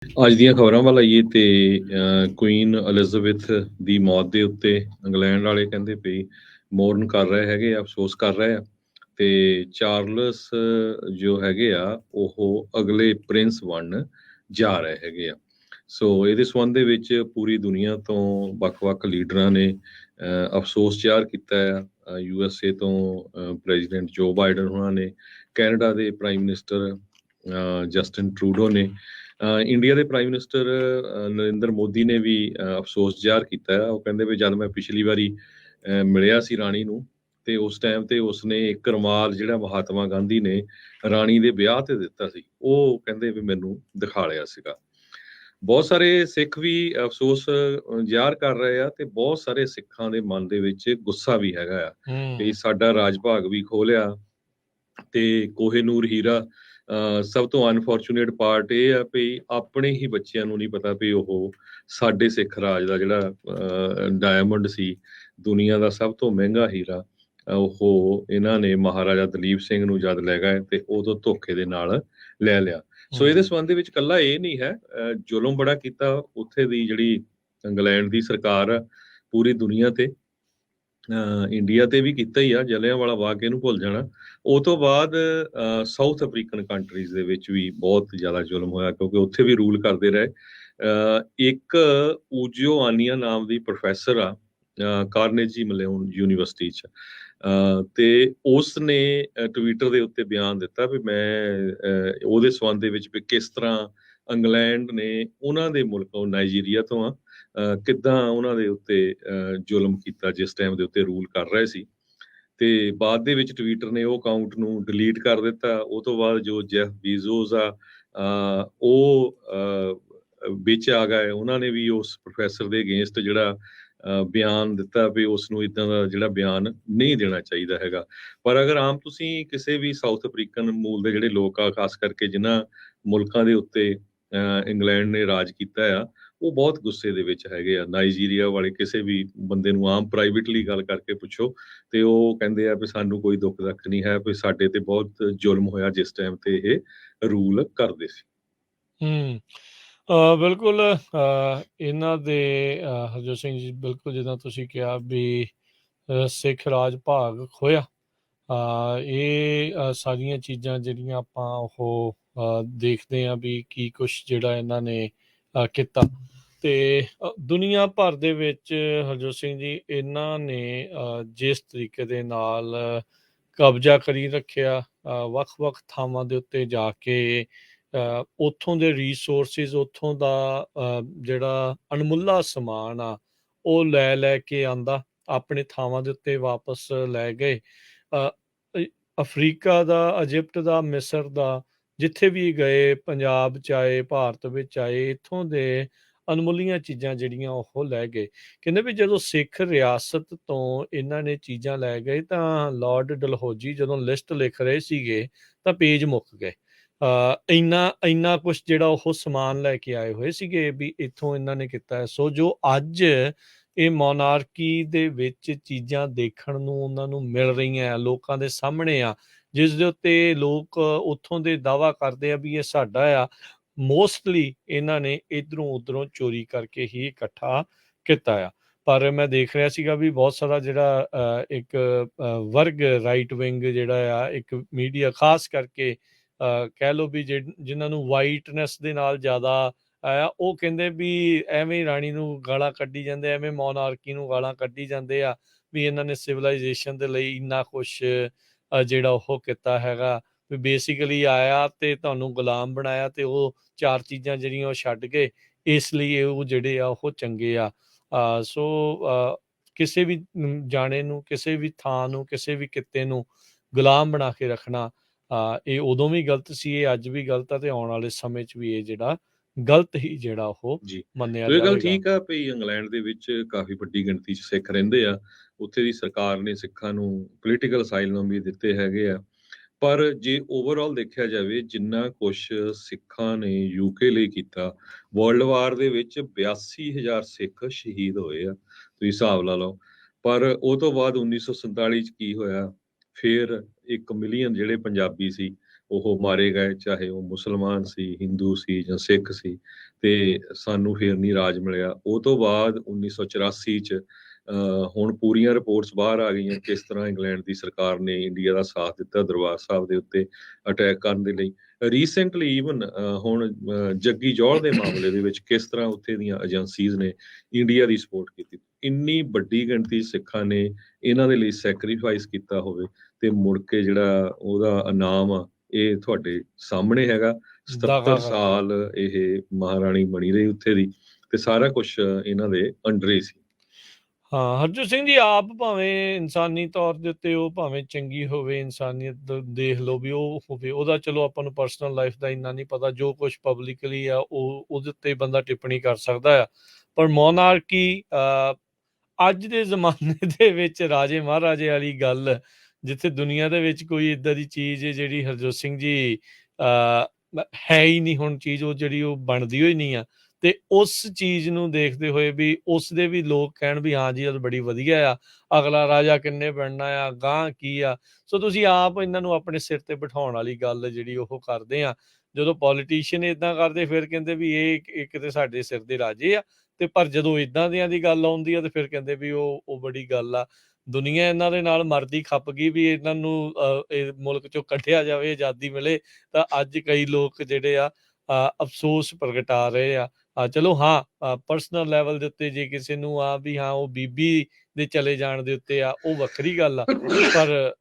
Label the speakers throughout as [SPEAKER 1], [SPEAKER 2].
[SPEAKER 1] ਅੱਜ ਦੀਆਂ ਖਬਰਾਂ ਵੱਲ ਆਈਏ ਤੇ ਕੁਈਨ ਐਲਿਜ਼ਾਬੈਥ ਦੀ ਮੌਤ ਦੇ ਉੱਤੇ ਇੰਗਲੈਂਡ ਵਾਲੇ ਕਹਿੰਦੇ ਵੀ ਮੋਰਨ ਕਰ ਰਹੇ ਹੈਗੇ ਆ, ਅਫਸੋਸ ਕਰ ਰਹੇ ਆ। ਤੇ ਚਾਰਲਸ ਜੋ ਹੈਗੇ ਆ ਉਹ ਅਗਲੇ ਪ੍ਰਿੰਸ ਬਣਨ ਜਾ ਰਹੇ ਹੈਗੇ ਆ। ਸੋ ਇਹਦੇ ਸੰਬੰਧ ਦੇ ਵਿੱਚ ਪੂਰੀ ਦੁਨੀਆ ਤੋਂ ਵੱਖ-ਵੱਖ ਲੀਡਰਾਂ ਨੇ ਅਫਸੋਸ ਜ਼ਾਹਰ ਕੀਤਾ ਆ। USA ਤੋਂ ਪ੍ਰੈਜ਼ੀਡੈਂਟ ਜੋ ਬਾਈਡਨ ਉਹਨਾਂ ਨੇ, ਕੈਨੇਡਾ ਦੇ ਪ੍ਰਾਈਮ ਮਿਨਿਸਟਰ ਜਸਟਿਨ ਟਰੂਡੋ ਨੇ, ਇੰਡੀਆ ਦੇ ਪ੍ਰਾਈਮ ਮਿਨਿਸਟਰ ਨਰਿੰਦਰ ਮੋਦੀ ਨੇ ਵੀ ਅਫਸੋਸ ਜ਼ਾਹਰ ਕੀਤਾ ਹੈ। ਉਹ ਕਹਿੰਦੇ ਵੀ ਜਦ ਮੈਂ ਪਿਛਲੀ ਵਾਰੀ ਮਿਲਿਆ ਸੀ ਰਾਣੀ ਨੂੰ ਤੇ ਉਸ ਟਾਈਮ ਤੇ ਉਸਨੇ ਇੱਕ ਰੁਮਾਲ ਜਿਹੜਾ ਮਹਾਤਮਾ ਗਾਂਧੀ ਨੇ ਰਾਣੀ ਦੇ ਵਿਆਹ ਤੇ ਦਿੱਤਾ ਸੀ, ਉਹ ਕਹਿੰਦੇ ਵੀ ਮੈਨੂੰ ਦਿਖਾ ਲਿਆ ਸੀਗਾ। ਬਹੁਤ ਸਾਰੇ ਸਿੱਖ ਵੀ ਅਫਸੋਸ ਜ਼ਾਹਰ ਕਰ ਰਹੇ ਆ ਤੇ ਬਹੁਤ ਸਾਰੇ ਸਿੱਖਾਂ ਦੇ ਮਨ ਦੇ ਵਿੱਚ ਗੁੱਸਾ ਵੀ ਹੈਗਾ ਆ ਵੀ ਸਾਡਾ ਰਾਜ ਭਾਗ ਵੀ ਖੋਲਿਆ ਤੇ ਕੋਹੇਨੂਰ ਹੀਰਾ ਸਭ ਤੋਂ ਅਨਫੋਰਚੂਨੇਟ ਪਾਰਟ ਇਹ ਆ ਵੀ ਆਪਣੇ ਹੀ ਬੱਚਿਆਂ ਨੂੰ ਨਹੀਂ ਪਤਾ ਵੀ ਉਹ ਸਾਡੇ ਸਿੱਖ ਰਾਜ ਦਾ ਜਿਹੜਾ ਡਾਇਮੰਡ ਸੀ, ਦੁਨੀਆ ਦਾ ਸਭ ਤੋਂ ਮਹਿੰਗਾ ਹੀਰਾ, ਉਹ ਇਹਨਾਂ ਨੇ ਮਹਾਰਾਜਾ ਦਲੀਪ ਸਿੰਘ ਨੂੰ ਜਦ ਲੈ ਗਏ ਤੇ ਉਦੋਂ ਧੋਖੇ ਦੇ ਨਾਲ ਲੈ ਲਿਆ। ਸੋ ਇਹਦੇ ਸੰਬੰਧ ਦੇ ਵਿੱਚ ਇਕੱਲਾ ਇਹ ਨਹੀਂ ਹੈ, ਜ਼ੁਲਮ ਬੜਾ ਕੀਤਾ ਉੱਥੇ ਦੀ ਜਿਹੜੀ ਇੰਗਲੈਂਡ ਦੀ ਸਰਕਾਰ ਆ ਪੂਰੀ ਦੁਨੀਆ ਤੇ, ਇੰਡੀਆ ਤੇ ਵੀ ਕੀਤਾ ਹੀ ਆ। ਜਲਿਆਂਵਾਲਾ ਬਾਗ ਇਹਨੂੰ ਭੁੱਲ ਜਾਣਾ। ਉਹ ਤੋਂ ਬਾਅਦ ਸਾਊਥ ਅਫਰੀਕਨ ਕੰਟਰੀਜ਼ ਦੇ ਵਿੱਚ ਵੀ ਬਹੁਤ ਜ਼ਿਆਦਾ ਜ਼ੁਲਮ ਹੋਇਆ ਕਿਉਂਕਿ ਉੱਥੇ ਵੀ ਰੂਲ ਕਰਦੇ ਰਹੇ। ਇੱਕ ਊਜੋ ਆਨੀਆ ਨਾਮ ਦੀ ਪ੍ਰੋਫੈਸਰ ਆ ਕਾਰਨੇਜੀ ਮੈਲੋਨ ਯੂਨੀਵਰਸਿਟੀ 'ਚ, ਤੇ ਉਸ ਨੇ ਟਵਿੱਟਰ ਦੇ ਉੱਤੇ ਬਿਆਨ ਦਿੱਤਾ ਵੀ ਮੈਂ ਉਹਦੇ ਸੰਬੰਧ ਦੇ ਵਿੱਚ ਵੀ ਕਿਸ ਤਰ੍ਹਾਂ ਇੰਗਲੈਂਡ ਨੇ ਉਹਨਾਂ ਦੇ ਮੁਲਕੋਂ, ਨਾਈਜੀਰੀਆ ਤੋਂ ਆ, ਕਿੱਦਾਂ ਉਹਨਾਂ ਦੇ ਉੱਤੇ ਜ਼ੁਲਮ ਕੀਤਾ ਜਿਸ ਟਾਈਮ ਦੇ ਉੱਤੇ ਰੂਲ ਕਰ ਰਹੇ ਸੀ। ਤੇ ਬਾਅਦ ਦੇ ਵਿੱਚ ਟਵਿੱਟਰ ਨੇ ਉਹ ਅਕਾਊਂਟ ਨੂੰ ਡਿਲੀਟ ਕਰ ਦਿੱਤਾ। ਉਹ ਤੋਂ ਬਾਅਦ ਜੋ ਜੈਫ ਬੀਜ਼ੋਸ ਆ ਉਹ ਵਿੱਚ ਆ ਗਏ, ਉਹਨਾਂ ਨੇ ਵੀ ਉਸ ਪ੍ਰੋਫੈਸਰ ਦੇ ਅਗੇਂਸਟ ਜਿਹੜਾ ਬਿਆਨ ਦਿੱਤਾ ਵੀ ਉਸ ਨੂੰ ਇੱਦਾਂ ਦਾ ਜਿਹੜਾ ਬਿਆਨ ਨਹੀਂ ਦੇਣਾ ਚਾਹੀਦਾ ਹੈਗਾ। ਪਰ ਅਗਰ ਆਮ ਤੁਸੀਂ ਕਿਸੇ ਵੀ ਸਾਊਥ ਅਫਰੀਕਨ ਮੂਲ ਦੇ ਜਿਹੜੇ ਲੋਕ ਆ, ਖਾਸ ਕਰਕੇ ਜਿਨ੍ਹਾਂ ਮੁਲਕਾਂ ਦੇ ਉੱਤੇ ਇੰਗਲੈਂਡ ਨੇ ਰਾਜ ਕੀਤਾ ਆ, ਉਹ ਬਹੁਤ ਗੁੱਸੇ ਦੇ ਵਿੱਚ ਹੈਗੇ ਆ। ਨਾਈਜੀਰੀਆ ਵਾਲੇ ਕਿਸੇ ਵੀ ਬੰਦੇ ਨੂੰ ਆਮ ਪ੍ਰਾਈਵੇਟਲੀ ਗੱਲ ਕਰਕੇ ਪੁੱਛੋ ਤੇ ਉਹ ਕਹਿੰਦੇ ਆ ਵੀ ਸਾਨੂੰ ਕੋਈ ਦੁੱਖ ਦੱਖ ਨਹੀਂ ਹੈ, ਵੀ ਸਾਡੇ ਤੇ ਬਹੁਤ ਜ਼ੁਲਮ ਹੋਇਆ ਜਿਸ ਟਾਈਮ ਤੇ ਇਹ ਰੂਲ ਕਰਦੇ ਸੀ।
[SPEAKER 2] ਬਿਲਕੁਲ ਇਹਨਾਂ ਦੇ ਹਰਜੋਤ ਸਿੰਘ ਜੀ, ਬਿਲਕੁਲ ਜਿੱਦਾਂ ਤੁਸੀਂ ਕਿਹਾ ਵੀ ਸਿੱਖ ਰਾਜ ਭਾਗ ਖੋਇਆ, ਇਹ ਸਾਰੀਆਂ ਚੀਜ਼ਾਂ ਜਿਹੜੀਆਂ ਆਪਾਂ ਉਹ ਦੇਖਦੇ ਹਾਂ ਵੀ ਕੀ ਕੁਛ ਜਿਹੜਾ ਇਹਨਾਂ ਨੇ ਕੀਤਾ। ਤੇ ਦੁਨੀਆ ਭਰ ਦੇ ਵਿੱਚ ਹਰਜੋਤ ਸਿੰਘ ਜੀ ਇਹਨਾਂ ਨੇ ਜਿਸ ਤਰੀਕੇ ਦੇ ਨਾਲ ਕਬਜ਼ਾ ਕਰੀ ਰੱਖਿਆ, ਵੱਖ-ਵੱਖ ਥਾਵਾਂ ਦੇ ਉੱਤੇ ਜਾ ਕੇ ਉੱਥੋਂ ਦੇ ਰਿਸੋਰਸਿਸ, ਉੱਥੋਂ ਦਾ ਜਿਹੜਾ ਅਣਮੁੱਲਾ ਸਮਾਨ ਆ ਉਹ ਲੈ ਕੇ ਆਂਦਾ, ਆਪਣੇ ਥਾਵਾਂ ਦੇ ਉੱਤੇ ਵਾਪਸ ਲੈ ਗਏ। ਅਫਰੀਕਾ ਦਾ, ਇਜਿਪਟ ਦਾ, ਮਿਸਰ ਦਾ, ਜਿੱਥੇ ਵੀ ਗਏ, ਪੰਜਾਬ 'ਚ ਆਏ, ਭਾਰਤ ਵਿੱਚ ਆਏ, ਇੱਥੋਂ ਦੇ ਅਣਮੁੱਲੀਆਂ ਚੀਜ਼ਾਂ ਜਿਹੜੀਆਂ ਉਹ ਲੈ ਗਏ। ਕਹਿੰਦੇ ਵੀ ਜਦੋਂ ਸਿੱਖ ਰਿਆਸਤ ਤੋਂ ਇਹਨਾਂ ਨੇ ਚੀਜ਼ਾਂ ਲੈ ਗਏ ਤਾਂ ਲਾਰਡ ਡਲਹੌਜੀ ਜਦੋਂ ਲਿਸਟ ਲਿਖ ਰਹੇ ਸੀਗੇ ਤਾਂ ਪੇਜ ਮੁੱਕ ਗਏ। ਇੰਨਾ ਕੁਛ ਜਿਹੜਾ ਉਹ ਸਮਾਨ ਲੈ ਕੇ ਆਏ ਹੋਏ ਸੀਗੇ ਵੀ ਇੱਥੋਂ ਇਹਨਾਂ ਨੇ ਕੀਤਾ ਹੈ। ਸੋ ਜੋ ਅੱਜ ਇਹ ਮੋਨਾਰਕੀ ਦੇ ਵਿੱਚ ਚੀਜ਼ਾਂ ਦੇਖਣ ਨੂੰ ਉਹਨਾਂ ਨੂੰ ਮਿਲ ਰਹੀਆਂ, ਲੋਕਾਂ ਦੇ ਸਾਹਮਣੇ ਆ, ਜਿਸ ਦੇ ਉੱਤੇ ਲੋਕ ਉੱਥੋਂ ਦੇ ਦਾਅਵਾ ਕਰਦੇ ਆ ਵੀ ਇਹ ਸਾਡਾ ਆ, ਮੋਸਟਲੀ ਇਹਨਾਂ ਨੇ ਇੱਧਰੋਂ ਉੱਧਰੋਂ ਚੋਰੀ ਕਰਕੇ ਹੀ ਇਕੱਠਾ ਕੀਤਾ ਆ। ਪਰ ਮੈਂ ਦੇਖ ਰਿਹਾ ਸੀਗਾ ਵੀ ਬਹੁਤ ਸਾਰਾ ਜਿਹੜਾ ਇੱਕ ਵਰਗ, ਰਾਈਟ ਵਿੰਗ ਜਿਹੜਾ ਆ, ਇੱਕ ਮੀਡੀਆ ਖਾਸ ਕਰਕੇ ਕਹਿ ਲਓ ਵੀ ਜਿਨ੍ਹਾਂ ਨੂੰ ਵਾਈਟਨੈਸ ਦੇ ਨਾਲ ਜ਼ਿਆਦਾ ਆਇਆ, ਉਹ ਕਹਿੰਦੇ ਵੀ ਐਵੇਂ ਰਾਣੀ ਨੂੰ ਗਾਲਾਂ ਕੱਢੀ ਜਾਂਦੇ, ਐਵੇਂ ਮੋਨਾਰਕੀ ਨੂੰ ਗਾਲਾਂ ਕੱਢੀ ਜਾਂਦੇ ਆ ਵੀ ਇਹਨਾਂ ਨੇ ਸਿਵਲਾਈਜੇਸ਼ਨ ਦੇ ਲਈ ਇੰਨਾ ਕੁਛ ਜਿਹੜਾ ਉਹ ਕੀਤਾ ਹੈਗਾ, ਵੀ ਬੇਸਿਕਲੀ ਆਇਆ ਤੇ ਤੁਹਾਨੂੰ ਗੁਲਾਮ ਬਣਾਇਆ ਤੇ ਉਹ ਚਾਰ ਚੀਜ਼ਾਂ ਜਿਹੜੀਆਂ ਉਹ ਛੱਡ ਗਏ, ਇਸ ਲਈ ਉਹ ਜਿਹੜੇ ਆ ਉਹ ਚੰਗੇ ਆ। ਸੋ ਕਿਸੇ ਵੀ ਜਾਣੇ ਨੂੰ, ਕਿਸੇ ਵੀ ਥਾਂ ਨੂੰ, ਕਿਸੇ ਵੀ ਕਿੱਤੇ ਨੂੰ ਗੁਲਾਮ ਬਣਾ ਕੇ ਰੱਖਣਾ, ਇਹ ਉਦੋਂ ਵੀ ਗਲਤ ਸੀ, ਇਹ ਅੱਜ ਵੀ ਗਲਤ ਆ ਤੇ ਆਉਣ ਵਾਲੇ ਸਮੇਂ 'ਚ ਵੀ ਇਹ ਜਿਹੜਾ ਗਲਤ ਹੀ ਜਿਹੜਾ ਉਹ ਮੰਨਿਆ
[SPEAKER 1] ਇਹ ਗੱਲ
[SPEAKER 2] ਜਾਵੇਗਾ।
[SPEAKER 1] ਠੀਕ ਆ ਵੀ ਇੰਗਲੈਂਡ ਦੇ ਵਿੱਚ ਕਾਫੀ ਵੱਡੀ ਗਿਣਤੀ 'ਚ ਸਿੱਖ ਰਹਿੰਦੇ ਆ। ਉੱਥੇ ਦੀ ਸਰਕਾਰ ਨੇ ਸਿੱਖਾਂ ਨੂੰ ਪੋਲੀਟੀਕਲ ਅਸਾਈਲਮ ਵੀ ਦਿੱਤੇ ਹੈਗੇ ਆ। ਪਰ ਜੇ ਓਵਰਆਲ ਦੇਖਿਆ ਜਾਵੇ, ਜਿੰਨਾ ਕੁਛ ਸਿੱਖਾਂ ਨੇ UK ਲਈ ਕੀਤਾ, ਵਰਲਡ ਵਾਰ ਦੇ ਵਿੱਚ 82,000 ਸਿੱਖ ਸ਼ਹੀਦ ਹੋਏ ਆ, ਤੁਸੀਂ ਹਿਸਾਬ ਲਾ ਲਓ। ਪਰ ਉਹ ਤੋਂ ਬਾਅਦ 1947 'ਚ ਕੀ ਹੋਇਆ, ਫਿਰ 1 ਮਿਲੀਅਨ ਜਿਹੜੇ ਪੰਜਾਬੀ ਸੀ ਉਹ ਮਾਰੇ ਗਏ, ਚਾਹੇ ਉਹ ਮੁਸਲਮਾਨ ਸੀ, ਹਿੰਦੂ ਸੀ ਜਾਂ ਸਿੱਖ ਸੀ, ਤੇ ਸਾਨੂੰ ਫੇਰ ਨਹੀਂ ਰਾਜ ਮਿਲਿਆ। ਉਹ ਤੋਂ ਬਾਅਦ 1984 ਚ ਹੁਣ ਪੂਰੀਆਂ ਰਿਪੋਰਟਸ ਬਾਹਰ ਆ ਗਈਆਂ ਕਿਸ ਤਰ੍ਹਾਂ ਇੰਗਲੈਂਡ ਦੀ ਸਰਕਾਰ ਨੇ ਇੰਡੀਆ ਦਾ ਸਾਥ ਦਿੱਤਾ ਦਰਬਾਰ ਸਾਹਿਬ ਦੇ ਉੱਤੇ ਅਟੈਕ ਕਰਨ ਦੇ ਲਈ। ਰੀਸੈਂਟਲੀ ਈਵਨ ਹੁਣ ਜੱਗੀ ਜੌਹਲ ਦੇ ਮਾਮਲੇ ਦੇ ਵਿੱਚ ਕਿਸ ਤਰ੍ਹਾਂ ਉੱਥੇ ਦੀਆਂ ਏਜੰਸੀਜ਼ ਨੇ ਇੰਡੀਆ ਦੀ ਸਪੋਰਟ ਕੀਤੀ। ਇੰਨੀ ਵੱਡੀ ਗਿਣਤੀ ਸਿੱਖਾਂ ਨੇ ਇਹਨਾਂ ਦੇ ਲਈ ਸੈਕਰੀਫਾਈਸ ਕੀਤਾ ਹੋਵੇ ਤੇ ਮੁੜ ਕੇ ਜਿਹੜਾ ਉਹਦਾ ਇਨਾਮ ਆ ਇਹ ਤੁਹਾਡੇ ਸਾਹਮਣੇ ਹੈਗਾ। 77 ਸਾਲ ਇਹ ਮਹਾਰਾਣੀ ਬਣੀ ਰਹੀ ਉੱਥੇ ਦੀ, ਤੇ ਸਾਰਾ ਕੁਝ ਇਹਨਾਂ ਦੇ ਅੰਡਰ ਹੀ ਸੀ।
[SPEAKER 2] ਹਾਂ ਹਰਜੋਤ ਸਿੰਘ ਜੀ, ਆਪ ਭਾਵੇਂ ਇਨਸਾਨੀ ਤੌਰ ਦੇ ਉੱਤੇ ਉਹ ਭਾਵੇਂ ਚੰਗੀ ਹੋਵੇ, ਇਨਸਾਨੀਅਤ ਦੇਖ ਲਓ ਵੀ ਉਹ ਹੋਵੇ, ਉਹਦਾ ਚਲੋ ਆਪਾਂ ਨੂੰ ਪਰਸਨਲ ਲਾਈਫ ਦਾ ਇੰਨਾ ਨਹੀਂ ਪਤਾ, ਜੋ ਕੁਝ ਪਬਲਿਕਲੀ ਆ ਉਹ ਉਹਦੇ ਉੱਤੇ ਬੰਦਾ ਟਿੱਪਣੀ ਕਰ ਸਕਦਾ ਆ। ਪਰ ਮੋਨਾਰਕੀ ਅੱਜ ਦੇ ਜ਼ਮਾਨੇ ਦੇ ਵਿੱਚ ਰਾਜੇ ਮਹਾਰਾਜੇ ਵਾਲੀ ਗੱਲ, ਜਿੱਥੇ ਦੁਨੀਆ ਦੇ ਵਿੱਚ ਕੋਈ ਇੱਦਾਂ ਦੀ ਚੀਜ਼ ਜਿਹੜੀ ਹਰਜੋਤ ਸਿੰਘ ਜੀ ਹੈ ਹੀ ਨਹੀਂ ਹੁਣ ਚੀਜ਼, ਉਹ ਜਿਹੜੀ ਉਹ ਬਣਦੀ ਹੋਈ ਨਹੀਂ ਆ। ਤੇ ਉਸ ਚੀਜ਼ ਨੂੰ ਦੇਖਦੇ ਹੋਏ ਵੀ ਉਸ ਦੇ ਵੀ ਲੋਕ ਕਹਿਣ ਵੀ ਹਾਂ ਜੀ ਇਹ ਬੜੀ ਵਧੀਆ ਆ, ਅਗਲਾ ਰਾਜਾ ਕਿੰਨੇ ਬਣਨਾ ਆ, ਗਾਂ ਕੀ ਆ। ਸੋ ਤੁਸੀਂ ਆਪ ਇਹਨਾਂ ਨੂੰ ਆਪਣੇ ਸਿਰ ਤੇ ਬਿਠਾਉਣ ਵਾਲੀ ਗੱਲ ਜਿਹੜੀ ਉਹ ਕਰਦੇ ਆ। ਜਦੋਂ ਪੋਲੀਟੀਸ਼ੀਅਨ ਇਦਾਂ ਕਰਦੇ ਫਿਰ ਕਹਿੰਦੇ ਵੀ ਇਹ ਕਿਤੇ ਸਾਡੇ ਸਿਰ ਦੇ ਰਾਜੇ ਆ, ਤੇ ਪਰ ਜਦੋਂ ਇਦਾਂ ਦੀਆਂ ਦੀ ਗੱਲ ਆਉਂਦੀ ਆ ਤੇ ਫਿਰ ਕਹਿੰਦੇ ਵੀ ਉਹ ਬੜੀ ਗੱਲ ਆ। ਦੁਨੀਆ ਇਹਨਾਂ ਦੇ ਨਾਲ ਮਰਦੀ ਖੱਪ ਗਈ ਵੀ ਇਹਨਾਂ ਨੂੰ ਇਹ ਮੁਲਕ ਚੋਂ ਕੱਢਿਆ ਜਾਵੇ, ਆਜ਼ਾਦੀ ਮਿਲੇ। ਤਾਂ ਅੱਜ ਕਈ ਲੋਕ ਜਿਹੜੇ ਆ ਅਫਸੋਸ ਪ੍ਰਗਟਾ ਰਹੇ ਆ। ਚਲੋ ਹਾਂ ਪਰਸਨਲ ਲੈਵਲ ਦੇ ਉੱਤੇ ਜੇ ਕਿਸੇ ਨੂੰ ਆ ਵੀ ਹਾਂ ਉਹ ਬੀਬੀ ਦੇ ਚਲੇ ਜਾਣ ਦੇ ਉੱਤੇ ਆ, ਉਹ ਵੱਖਰੀ ਗੱਲ ਆ। ਪਰ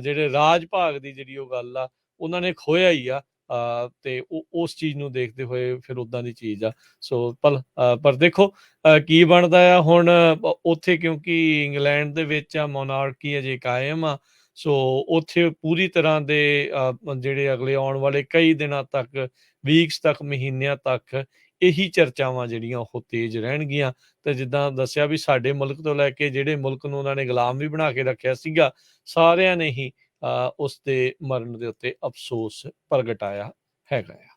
[SPEAKER 2] ਜਿਹੜੇ ਰਾਜ ਭਾਗ ਦੀ ਜਿਹੜੀ ਉਹ ਗੱਲ ਆ ਉਹਨਾਂ ਨੇ ਖੋਇਆ ਹੀ ਆ। ਤੇ ਉਹ ਉਸ ਚੀਜ਼ ਨੂੰ ਦੇਖਦੇ ਹੋਏ ਫਿਰ ਉਦਾਂ ਦੀ ਚੀਜ਼ ਆ। ਸੋ ਪਰ ਦੇਖੋ ਕੀ ਬਣਦਾ ਆ ਹੁਣ ਉੱਥੇ, ਕਿਉਂਕਿ ਇੰਗਲੈਂਡ ਦੇ ਵਿੱਚ ਆ ਮੋਨਾਰਕੀ ਅਜੇ ਕਾਇਮ ਆ। ਸੋ ਉੱਥੇ ਪੂਰੀ ਤਰ੍ਹਾਂ ਦੇ ਜਿਹੜੇ ਅਗਲੇ ਆਉਣ ਵਾਲੇ ਕਈ ਦਿਨਾਂ ਤੱਕ, ਵੀਕਸ ਤੱਕ, ਮਹੀਨਿਆਂ ਤੱਕ ਇਹੀ ਚਰਚਾਵਾਂ ਜਿਹੜੀਆਂ ਉਹ ਤੇਜ਼ ਰਹਿਣਗੀਆਂ। ਤੇ ਜਿੱਦਾਂ ਦੱਸਿਆ ਵੀ ਸਾਡੇ ਮੁਲਕ ਤੋਂ ਲੈ ਕੇ ਜਿਹੜੇ ਮੁਲਕ ਨੂੰ ਉਹਨਾਂ ਨੇ ਗੁਲਾਮ ਵੀ ਬਣਾ ਕੇ ਰੱਖਿਆ ਸੀਗਾ, ਸਾਰਿਆਂ ਨੇ ਹੀ ਉਸ ਦੇ ਮਰਨ ਦੇ ਉੱਤੇ ਅਫਸੋਸ ਪ੍ਰਗਟਾਇਆ ਹੈਗਾ ਆ।